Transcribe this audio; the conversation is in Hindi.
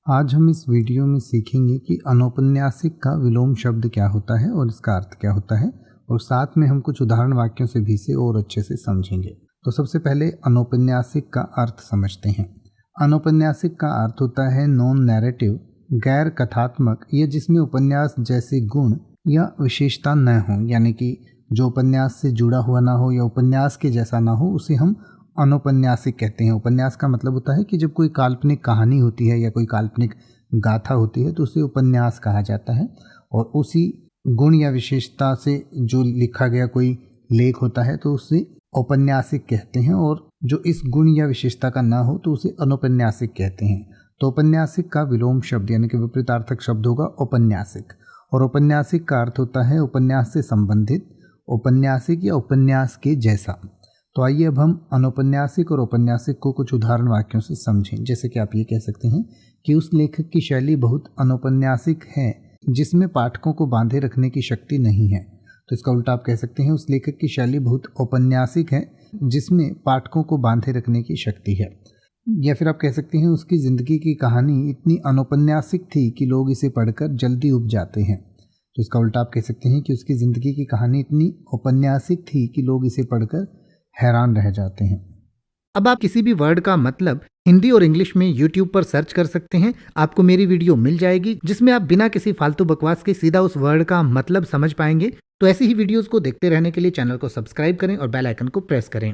आज हम इस वीडियो में सीखेंगे कि अनौपन्यासिक का विलोम शब्द क्या होता है और इसका अर्थ क्या होता है, और साथ में हम कुछ उदाहरण वाक्यों से भी इसे और अच्छे से समझेंगे। तो सबसे पहले अनौपन्यासिक का अर्थ समझते हैं। अनौपन्यासिक का अर्थ होता है नॉन नैरेटिव, गैर कथात्मक, या जिसमें उपन्यास जैसे गुण या विशेषता न हो, यानी कि जो उपन्यास से जुड़ा हुआ ना हो या उपन्यास के जैसा ना हो, उसे हम अनौपन्यासिक कहते हैं। उपन्यास का मतलब होता है कि जब कोई काल्पनिक कहानी होती है या कोई काल्पनिक गाथा होती है तो उसे उपन्यास कहा जाता है, और उसी गुण या विशेषता से जो लिखा गया कोई लेख होता है तो उसे औपन्यासिक कहते हैं, और जो इस गुण या विशेषता का ना हो तो उसे अनौपन्यासिक कहते हैं। तो औपन्यासिक का विलोम शब्द यानी कि विपरीतार्थक शब्द होगा औपन्यासिक, और औपन्यासिक का अर्थ होता है उपन्यास से संबंधित, औपन्यासिक या उपन्यास के जैसा। तो आइए अब हम अनौपन्यासिक और औपन्यासिक को कुछ उदाहरण वाक्यों से समझें। जैसे कि आप ये कह सकते हैं कि उस लेखक की शैली बहुत अनौपन्यासिक है जिसमें पाठकों को बांधे रखने की शक्ति नहीं है। तो इसका उल्टा आप कह सकते हैं उस लेखक की शैली बहुत औपन्यासिक है जिसमें पाठकों को बांधे रखने की शक्ति है। या फिर आप कह सकते हैं उसकी ज़िंदगी की कहानी इतनी अनौपन्यासिक थी कि लोग इसे पढ़कर जल्दी उब जाते हैं। तो इसका उल्टा आप कह सकते हैं कि उसकी ज़िंदगी की कहानी इतनी औपन्यासिक थी कि लोग इसे पढ़कर हैरान रह जाते हैं। अब आप किसी भी वर्ड का मतलब हिंदी और इंग्लिश में YouTube पर सर्च कर सकते हैं। आपको मेरी वीडियो मिल जाएगी जिसमें आप बिना किसी फालतू बकवास के सीधा उस वर्ड का मतलब समझ पाएंगे। तो ऐसी ही वीडियोस को देखते रहने के लिए चैनल को सब्सक्राइब करें और बेल आइकन को प्रेस करें।